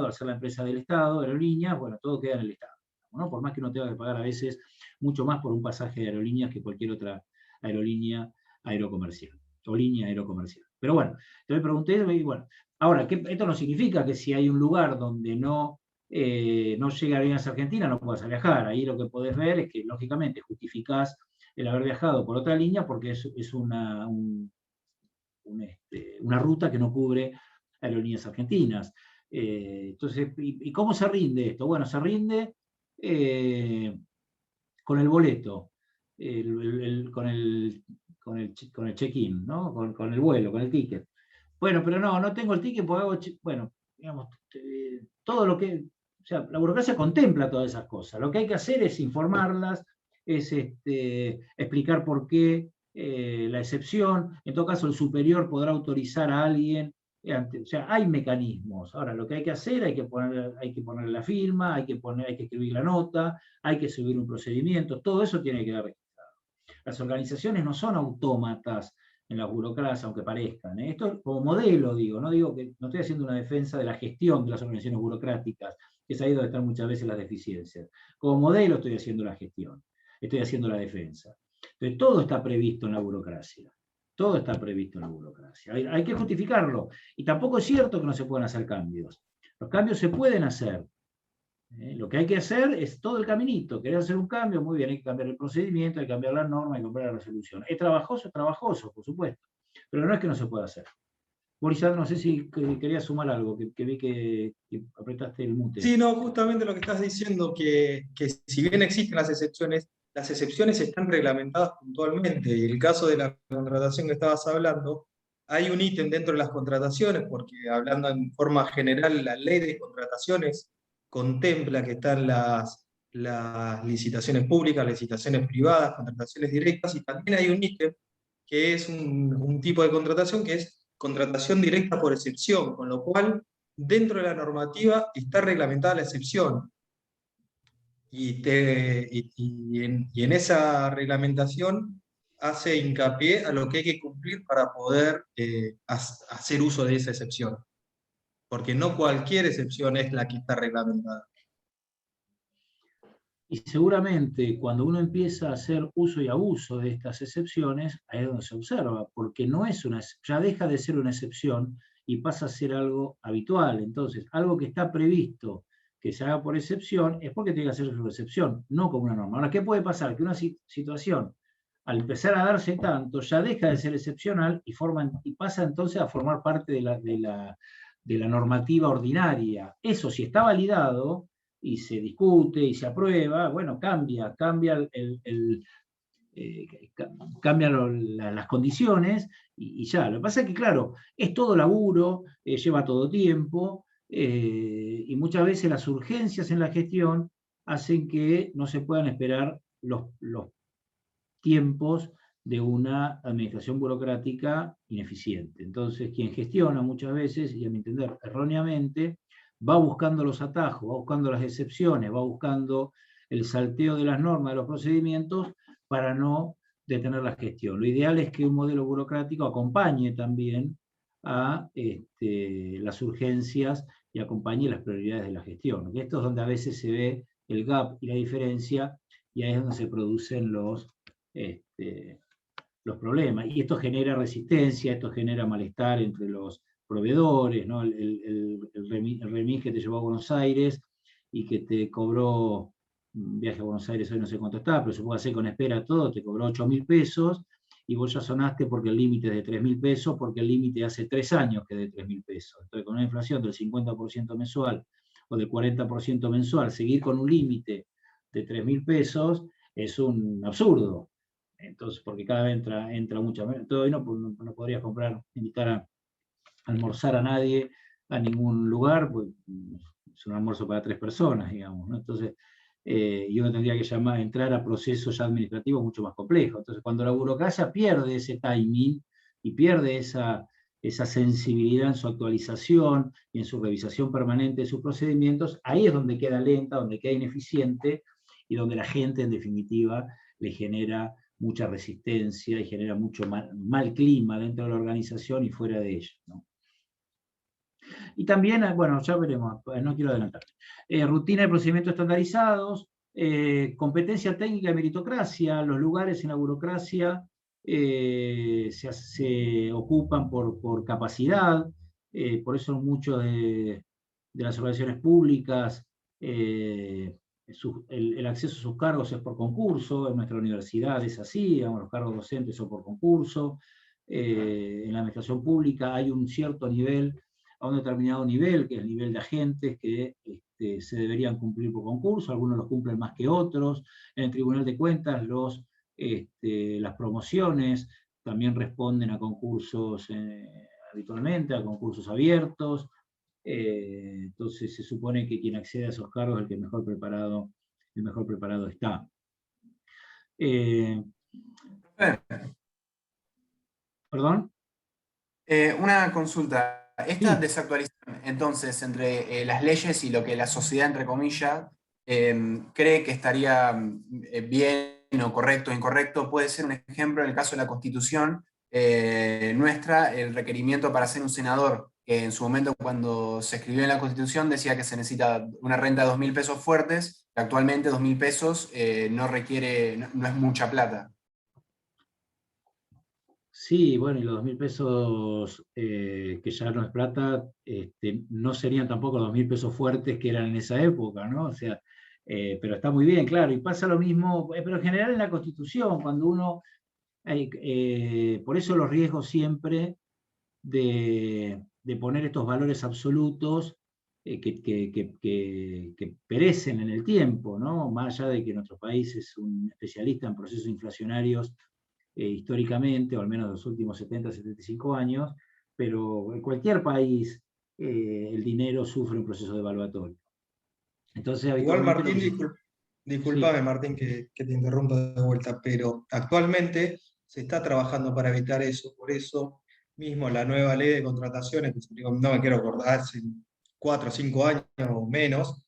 al ser la empresa del Estado, aerolíneas, bueno, todo queda en el Estado, ¿no? Por más que uno tenga que pagar a veces mucho más por un pasaje de aerolíneas que cualquier otra aerolínea aerocomercial, o línea aerocomercial. Pero bueno, te me pregunté, y bueno, ahora, esto no significa que si hay un lugar donde no llega aerolíneas argentinas no puedas viajar. Ahí lo que podés ver es que, lógicamente, justificás el haber viajado por otra línea porque es una ruta que no cubre aerolíneas argentinas. Entonces, ¿y cómo se rinde esto? Bueno, se rinde con el boleto, con el check-in, ¿no? Con el vuelo, con el ticket. Bueno, pero no tengo el ticket porque hago, bueno, digamos, todo lo que, o sea, la burocracia contempla todas esas cosas. Lo que hay que hacer es informarlas, es explicar por qué la excepción. En todo caso, el superior podrá autorizar a alguien. O sea, hay mecanismos. Ahora, lo que hay que hacer, hay que poner la firma, hay que escribir la nota, hay que subir un procedimiento, todo eso tiene que quedar registrado. Las organizaciones no son autómatas en la burocracia, aunque parezcan. Esto como modelo, digo, no estoy haciendo una defensa de la gestión de las organizaciones burocráticas, que es ahí donde están muchas veces las deficiencias. Como modelo estoy haciendo la gestión, estoy haciendo la defensa. Entonces, todo está previsto en la burocracia. Todo está previsto en la burocracia. Hay que justificarlo. Y tampoco es cierto que no se puedan hacer cambios. Los cambios se pueden hacer. Lo que hay que hacer es todo el caminito. ¿Querés hacer un cambio? Muy bien, hay que cambiar el procedimiento, hay que cambiar la norma, hay que cambiar la resolución. ¿Es trabajoso, por supuesto. Pero no es que no se pueda hacer. Boris, no sé si querías sumar algo, que vi que apretaste el mute. Sí, no, justamente lo que estás diciendo, que si bien existen las excepciones están reglamentadas puntualmente. Y el caso de la contratación que estabas hablando, hay un ítem dentro de las contrataciones, porque hablando en forma general, la ley de contrataciones contempla que están las licitaciones públicas, licitaciones privadas, contrataciones directas, y también hay un ítem que es un tipo de contratación que es contratación directa por excepción, con lo cual dentro de la normativa está reglamentada la excepción. Y en esa reglamentación hace hincapié a lo que hay que cumplir para poder hacer uso de esa excepción. Porque no cualquier excepción es la que está reglamentada. Y seguramente cuando uno empieza a hacer uso y abuso de estas excepciones, ahí es donde se observa, porque ya deja de ser una excepción y pasa a ser algo habitual. Entonces, algo que está previsto que se haga por excepción es porque tiene que hacerse por excepción, no como una norma. Ahora, ¿qué puede pasar? Que una situación, al empezar a darse tanto, ya deja de ser excepcional y pasa entonces a formar parte de la normativa ordinaria. Eso, si está validado y se discute y se aprueba, bueno, cambian las condiciones y ya. Lo que pasa es que, claro, es todo laburo, lleva todo tiempo, y muchas veces las urgencias en la gestión hacen que no se puedan esperar los tiempos de una administración burocrática ineficiente. Entonces, quien gestiona muchas veces, y a mi entender erróneamente, va buscando los atajos, va buscando las excepciones, va buscando el salteo de las normas, de los procedimientos, para no detener la gestión. Lo ideal es que un modelo burocrático acompañe también a las urgencias y acompañe las prioridades de la gestión. Esto es donde a veces se ve el gap y la diferencia, y ahí es donde se producen los problemas. Y esto genera resistencia, esto genera malestar entre los proveedores, ¿no? El remis que te llevó a Buenos Aires y que te cobró un viaje a Buenos Aires, hoy no sé cuánto está, pero supongo que con espera todo, te cobró 8.000 pesos, y vos ya sonaste porque el límite es de 3.000 pesos, porque el límite hace 3 años que es de 3.000 pesos. Entonces, con una inflación del 50% mensual o del 40% mensual, seguir con un límite de 3.000 pesos es un absurdo. Entonces, porque cada vez entra mucha menos. Entonces, hoy no podrías invitar a almorzar a nadie a ningún lugar, pues es un almuerzo para 3 personas, digamos, ¿no? Entonces, y uno tendría que entrar a procesos ya administrativos mucho más complejos. Entonces, cuando la burocracia pierde ese timing y pierde esa sensibilidad en su actualización y en su revisación permanente de sus procedimientos, ahí es donde queda lenta, donde queda ineficiente y donde la gente, en definitiva, le genera mucha resistencia y genera mucho mal clima dentro de la organización y fuera de ella, ¿no? Y también, bueno, ya veremos, no quiero adelantar. Rutina de procedimientos estandarizados, competencia técnica y meritocracia. Los lugares en la burocracia se ocupan por capacidad, por eso muchos de las organizaciones públicas, el acceso a sus cargos es por concurso. En nuestra universidad es así, digamos, los cargos docentes son por concurso. En la administración pública hay un cierto nivel, a un determinado nivel, que es el nivel de agentes que se deberían cumplir por concurso, algunos los cumplen más que otros. En el Tribunal de Cuentas las promociones también responden a concursos habitualmente, a concursos abiertos. Entonces se supone que quien accede a esos cargos es el que mejor preparado está. ¿Perdón? Una consulta. Esta Sí. desactualización, entonces, entre las leyes y lo que la sociedad, entre comillas, cree que estaría bien o correcto o incorrecto, puede ser un ejemplo en el caso de la Constitución nuestra, el requerimiento para ser un senador, que en su momento cuando se escribió en la Constitución decía que se necesita una renta de 2.000 pesos fuertes, que actualmente 2.000 pesos no requiere, no es mucha plata. Sí, bueno, y los 2.000 pesos, que ya no es plata, no serían tampoco los 2.000 pesos fuertes que eran en esa época, ¿no? O sea, pero está muy bien, claro, y pasa lo mismo, pero en general en la Constitución, cuando uno, por eso los riesgos siempre de poner estos valores absolutos que perecen en el tiempo, ¿no? Más allá de que nuestro país es un especialista en procesos inflacionarios históricamente, o al menos los últimos 70, 75 años, pero en cualquier país el dinero sufre un proceso devaluatorio. Entonces, Igual, habitualmente Martín, sí, disculpame, Martín, que te interrumpa de vuelta, pero actualmente se está trabajando para evitar eso. Por eso mismo la nueva ley de contrataciones, que salió, no me quiero acordar, hace 4 o 5 años o menos,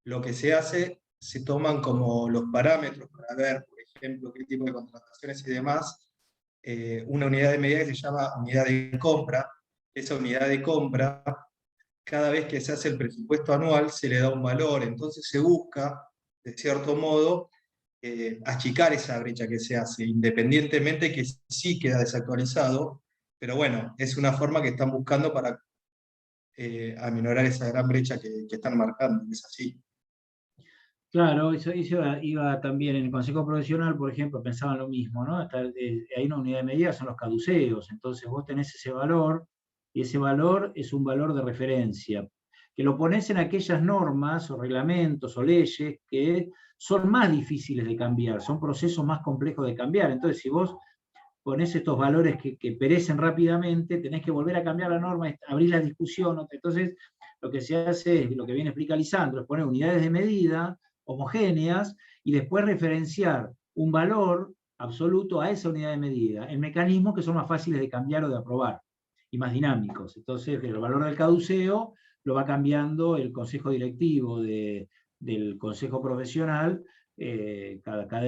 lo que se hace, se toman como los parámetros para ver, por ejemplo, qué tipo de contrataciones y demás, una unidad de medida que se llama unidad de compra. Esa unidad de compra, cada vez que se hace el presupuesto anual, se le da un valor, entonces se busca, de cierto modo, achicar esa brecha que se hace, independientemente que sí queda desactualizado, pero bueno, es una forma que están buscando para aminorar esa gran brecha que están marcando, es así. claro, eso iba también en el Consejo Profesional, por ejemplo, pensaban lo mismo, ¿no? Hay una unidad de medida, son los caduceos, entonces vos tenés ese valor, y ese valor es un valor de referencia, que lo ponés en aquellas normas o reglamentos o leyes que son más difíciles de cambiar, son procesos más complejos de cambiar. Entonces, si vos ponés estos valores que perecen rápidamente, tenés que volver a cambiar la norma, abrir la discusión. Entonces, lo que se hace es, lo que viene explica Lisandro, es poner unidades de medida homogéneas y después referenciar un valor absoluto a esa unidad de medida, en mecanismos que son más fáciles de cambiar o de aprobar y más dinámicos. Entonces, el valor del caduceo lo va cambiando el consejo directivo del consejo profesional las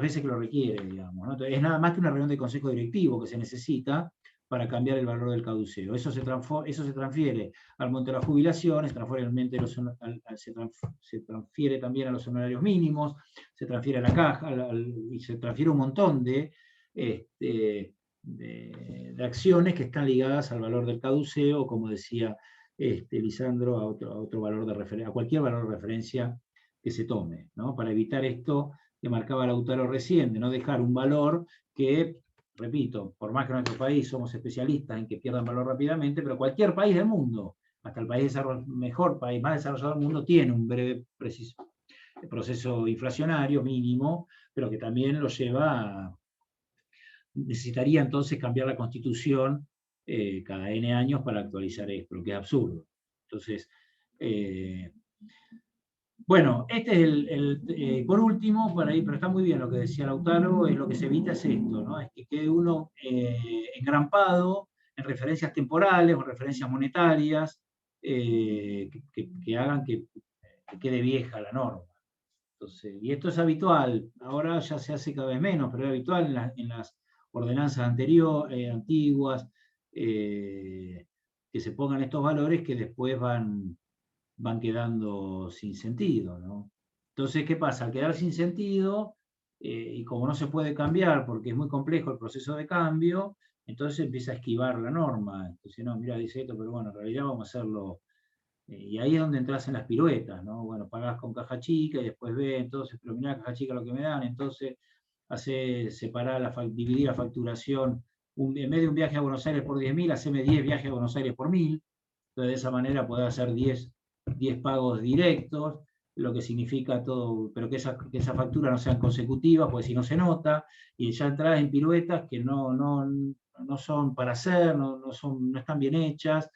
veces que lo requiere, digamos, ¿no? Entonces, es nada más que una reunión de consejo directivo que se necesita para cambiar el valor del caduceo. Eso se transfiere al monto de las jubilaciones, se transfiere también a los honorarios mínimos, se transfiere a la caja, y se transfiere un montón de acciones que están ligadas al valor del caduceo, como decía Lisandro, a otro valor de referencia, a cualquier valor de referencia que se tome, ¿no? Para evitar esto que marcaba Lautaro recién, de no dejar un valor que, repito, por más que en nuestro país somos especialistas en que pierdan valor rápidamente, pero cualquier país del mundo, hasta el mejor país, más desarrollado del mundo, tiene un breve proceso inflacionario mínimo, pero que también lo lleva a, necesitaría entonces cambiar la Constitución cada N años para actualizar esto, lo que es absurdo. Entonces, bueno, este es por último, para ir, pero está muy bien lo que decía Lautaro, es lo que se evita es esto, ¿no? Es que quede uno engrampado en referencias temporales o referencias monetarias que hagan que quede vieja la norma. Entonces, y esto es habitual, ahora ya se hace cada vez menos, pero es habitual en las ordenanzas antiguas, que se pongan estos valores que después van quedando sin sentido, ¿no? Entonces, ¿qué pasa? Al quedar sin sentido, y como no se puede cambiar porque es muy complejo el proceso de cambio, entonces empieza a esquivar la norma. Entonces, no, mira, dice esto, pero bueno, en realidad vamos a hacerlo. Y ahí es donde entras en las piruetas, ¿no? Bueno, pagás con caja chica y después ves, entonces, pero mirá caja chica lo que me dan, entonces dividir la facturación, en vez de un viaje a Buenos Aires por 10.000, haceme 10 viajes a Buenos Aires por 1.000. Entonces, de esa manera podés hacer 10 pagos directos, lo que significa todo, pero que esa factura no sean consecutivas, porque si no se nota, y ya entras en piruetas que no son para hacer, no están bien hechas,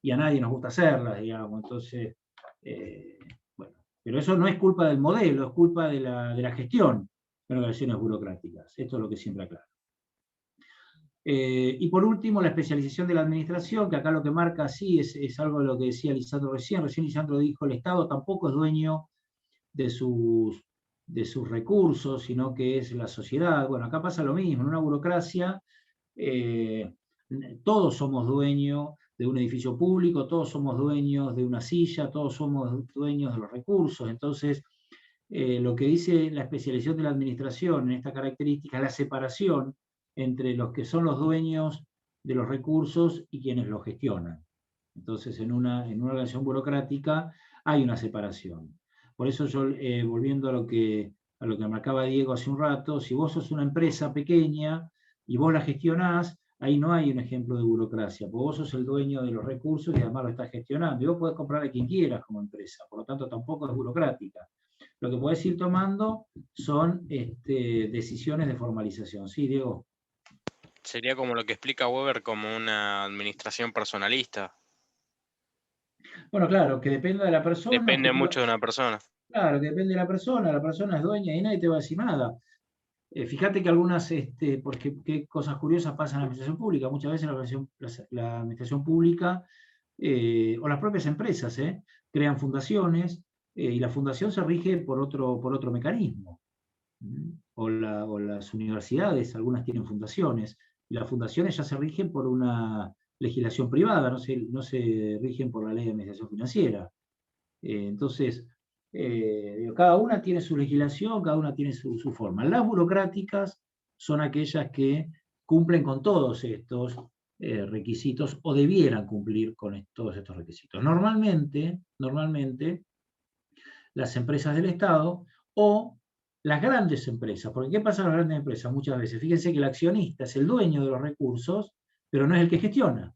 y a nadie nos gusta hacerlas, digamos. Entonces, bueno, pero eso no es culpa del modelo, es culpa de la gestión. en organizaciones burocráticas. Esto es lo que siempre aclaro. Y por último, la especialización de la administración, que acá lo que marca sí es algo de lo que decía Lisandro recién. Recién Lisandro dijo, el Estado tampoco es dueño de sus recursos, sino que es la sociedad. Bueno, acá pasa lo mismo, en una burocracia todos somos dueños de un edificio público, todos somos dueños de una silla, todos somos dueños de los recursos. Entonces, lo que dice la especialización de la administración en esta característica es la separación entre los que son los dueños de los recursos y quienes los gestionan. Entonces, en una organización burocrática hay una separación. Por eso yo, volviendo a lo que marcaba Diego hace un rato, si vos sos una empresa pequeña y vos la gestionás, ahí no hay un ejemplo de burocracia, porque vos sos el dueño de los recursos y además lo estás gestionando. Y vos podés comprar a quien quieras como empresa, por lo tanto tampoco es burocrática. Lo que podés ir tomando son decisiones de formalización. Sí, Diego. Sería como lo que explica Weber como una administración personalista. Bueno, claro, que dependa de la persona. Depende mucho de una persona. Claro, que depende de la persona es dueña y nadie te va a decir nada. Fíjate que algunas, porque qué cosas curiosas pasan en la administración pública. Muchas veces la administración pública o las propias empresas crean fundaciones y la fundación se rige por otro mecanismo. O las universidades, algunas tienen fundaciones, y las fundaciones ya se rigen por una legislación privada, no se rigen por la ley de administración financiera. Entonces, cada una tiene su legislación, cada una tiene su forma. Las burocráticas son aquellas que cumplen con todos estos requisitos o debieran cumplir con todos estos requisitos. Normalmente, las empresas del Estado o las grandes empresas, porque ¿qué pasa con las grandes empresas? Muchas veces, fíjense que el accionista es el dueño de los recursos, pero no es el que gestiona.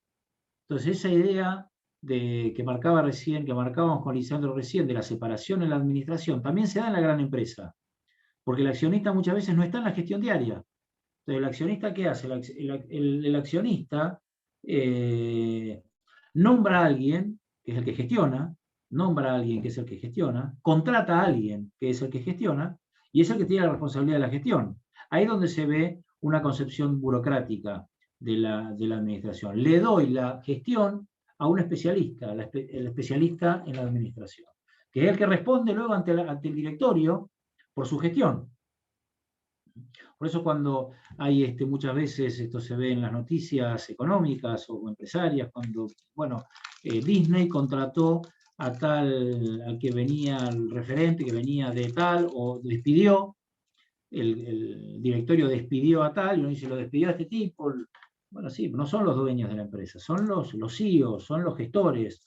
Entonces, esa idea que marcábamos con Lisandro recién, de la separación en la administración, también se da en la gran empresa, porque el accionista muchas veces no está en la gestión diaria. Entonces, ¿el accionista qué hace? El accionista nombra a alguien, que es el que gestiona, contrata a alguien, que es el que gestiona, y es el que tiene la responsabilidad de la gestión. Ahí es donde se ve una concepción burocrática de la administración. Le doy la gestión a un especialista, el especialista en la administración, que es el que responde luego ante el directorio por su gestión. Por eso cuando hay muchas veces, esto se ve en las noticias económicas o empresarias, cuando, Disney contrató al que venía, el referente que venía de tal, o despidió, el directorio despidió a tal, y uno dice, lo despidió a este tipo. Bueno, sí, no son los dueños de la empresa, son los CEOs, son los gestores,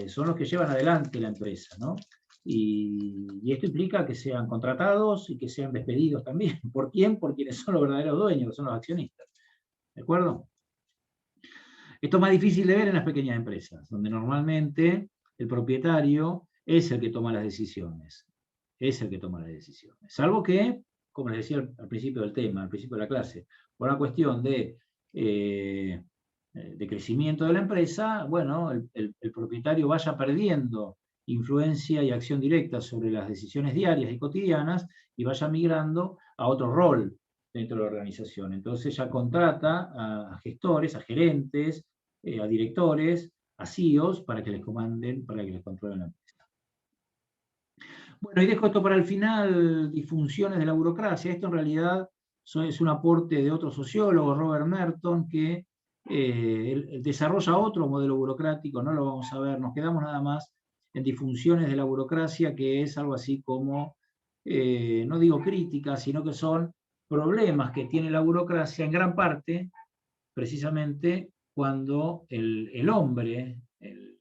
son los que llevan adelante la empresa, ¿no? Y esto implica que sean contratados y que sean despedidos también. ¿Por quién? Por quienes son los verdaderos dueños, que son los accionistas. ¿De acuerdo? Esto es más difícil de ver en las pequeñas empresas, donde normalmente el propietario es el que toma las decisiones. Salvo que, como les decía al principio del tema, al principio de la clase, por una cuestión de crecimiento de la empresa, el propietario vaya perdiendo influencia y acción directa sobre las decisiones diarias y cotidianas y vaya migrando a otro rol dentro de la organización. Entonces ya contrata a gestores, a gerentes, a directores, a CEOs para que les comanden, para que les controlen la empresa. Bueno, y dejo esto para el final, disfunciones de la burocracia. Esto en realidad es un aporte de otro sociólogo, Robert Merton, que él desarrolla otro modelo burocrático, no lo vamos a ver, nos quedamos nada más en disfunciones de la burocracia, que es algo así como, no digo críticas, sino que son problemas que tiene la burocracia en gran parte, precisamente cuando el hombre, el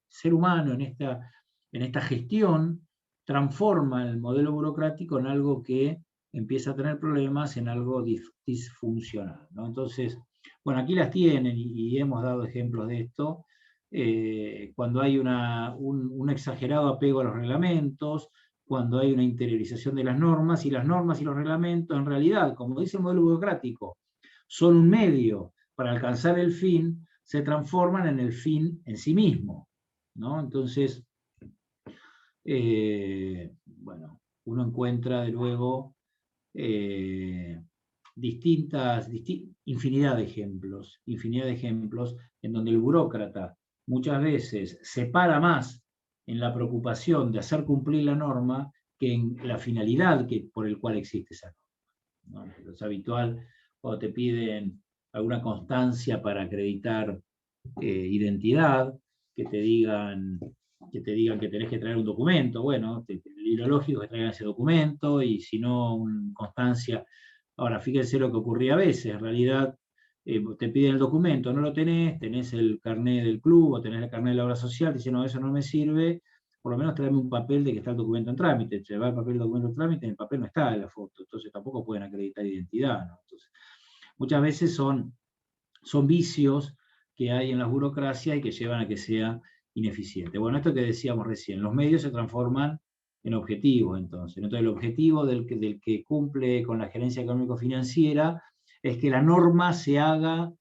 ser humano en esta gestión, transforma el modelo burocrático en algo que empieza a tener problemas, en algo disfuncional, ¿no? Entonces, aquí las tienen y hemos dado ejemplos de esto. Cuando hay un exagerado apego a los reglamentos, cuando hay una interiorización de las normas, y los reglamentos, en realidad, como dice el modelo burocrático, son un medio para alcanzar el fin, se transforman en el fin en sí mismo, ¿no? Entonces, uno encuentra de luego infinidad de ejemplos en donde el burócrata muchas veces se para más en la preocupación de hacer cumplir la norma que en la finalidad por el cual existe esa norma, ¿no? Es habitual cuando te piden alguna constancia para acreditar identidad, que te digan que tenés que traer un documento. Bueno, lo lógico es que traigan ese documento, y si no, constancia. Ahora, fíjense lo que ocurría a veces. En realidad, te piden el documento, no lo tenés el carnet del club o tenés el carnet de la obra social, te dicen, no, eso no me sirve, por lo menos tráeme un papel de que está el documento en trámite. Te va el papel del documento en trámite, en el papel no está en la foto, entonces tampoco pueden acreditar identidad, ¿no? Entonces, muchas veces son vicios que hay en la burocracia y que llevan a que sea ineficiente. Bueno, esto que decíamos recién, los medios se transforman en objetivos, entonces. Entonces, el objetivo del que cumple con la gerencia económico-financiera es que la norma se haga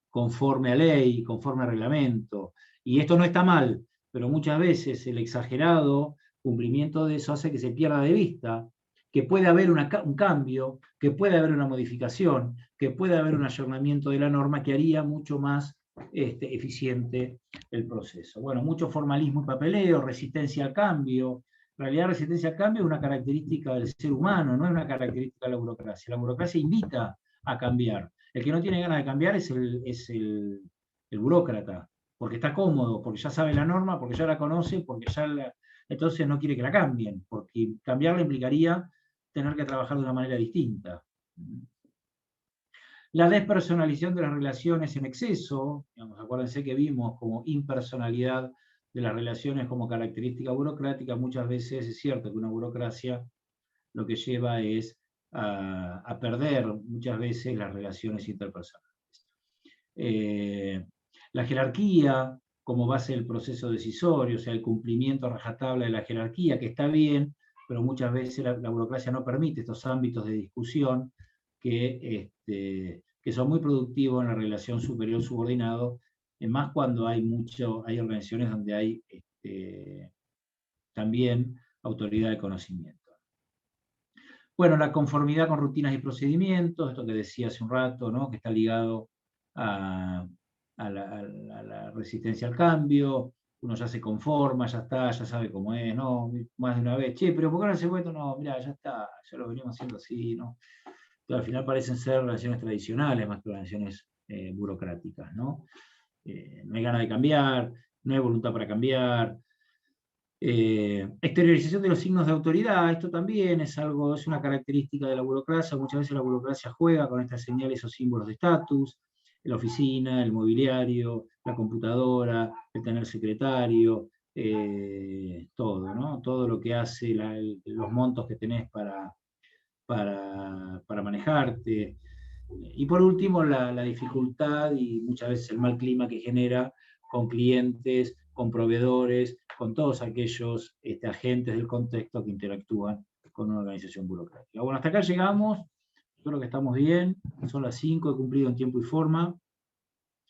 conforme a ley, conforme a reglamento. Y esto no está mal, pero muchas veces el exagerado cumplimiento de eso hace que se pierda de vista que puede haber un cambio, que puede haber una modificación, que puede haber un ayornamiento de la norma que haría mucho más eficiente el proceso. Bueno, mucho formalismo y papeleo, resistencia al cambio. En realidad, resistencia al cambio es una característica del ser humano, no es una característica de la burocracia. La burocracia invita a cambiar. El que no tiene ganas de cambiar es el burócrata, porque está cómodo, porque ya sabe la norma, porque ya la conoce, porque entonces no quiere que la cambien, porque cambiarla implicaría tener que trabajar de una manera distinta. La despersonalización de las relaciones en exceso, digamos, acuérdense que vimos como impersonalidad de las relaciones como característica burocrática. Muchas veces es cierto que una burocracia lo que lleva es a perder muchas veces las relaciones interpersonales. La jerarquía como base del proceso decisorio, o sea, el cumplimiento a rajatabla de la jerarquía, que está bien, pero muchas veces la burocracia no permite estos ámbitos de discusión que son muy productivos en la relación superior-subordinado, más cuando hay organizaciones donde hay también autoridad de conocimiento. Bueno, la conformidad con rutinas y procedimientos, esto que decía hace un rato, ¿no? Que está ligado a la resistencia al cambio. Uno ya se conforma, ya está, ya sabe cómo es, ¿no? Más de una vez, che, pero ¿por qué no se puede? No, mira, ya está, ya lo venimos haciendo así, ¿no? Entonces, al final parecen ser relaciones tradicionales más que relaciones burocráticas, ¿no? No hay ganas de cambiar, no hay voluntad para cambiar. Exteriorización de los signos de autoridad, esto también es una característica de la burocracia. Muchas veces la burocracia juega con estas señales o símbolos de estatus, la oficina, el mobiliario, la computadora, el tener secretario, todo, ¿no? Todo lo que hace, los montos que tenés para manejarte. Y por último, la dificultad y muchas veces el mal clima que genera con clientes, con proveedores, con todos aquellos agentes del contexto que interactúan con una organización burocrática. Bueno, hasta acá llegamos, creo que estamos bien, son las 5, he cumplido en tiempo y forma.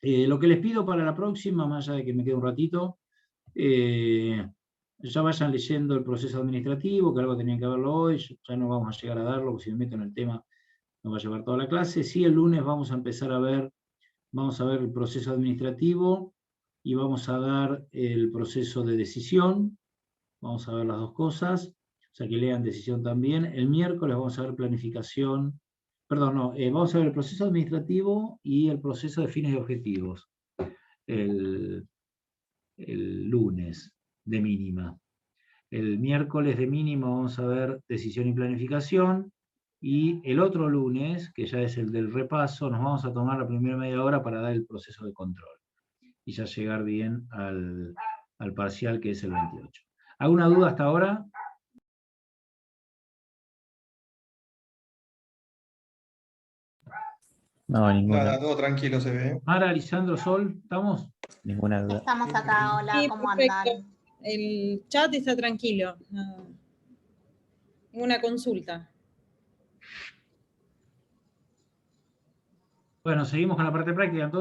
Lo que les pido para la próxima, más allá de que me quede un ratito, ya vayan leyendo el proceso administrativo, que algo tenían que verlo hoy, ya no vamos a llegar a darlo, porque si me meto en el tema nos va a llevar toda la clase. Sí, el lunes vamos a empezar a ver el proceso administrativo y vamos a dar el proceso de decisión. Vamos a ver las dos cosas, o sea que lean decisión también. El miércoles vamos a ver planificación, perdón, no, vamos a ver el proceso administrativo y el proceso de fines y objetivos. El lunes de mínima. El miércoles de mínima vamos a ver decisión y planificación. Y el otro lunes, que ya es el del repaso, nos vamos a tomar la primera media hora para dar el proceso de control. Y ya llegar bien al parcial, que es el 28. ¿Alguna duda hasta ahora? No, ninguna. Nada, todo tranquilo se ve. Mara, Lisandro, Sol, ¿estamos? Ninguna duda. Estamos acá, hola, Sí, ¿cómo perfecto. andan? El chat está tranquilo. No. Ninguna consulta. Bueno, seguimos con la parte práctica entonces.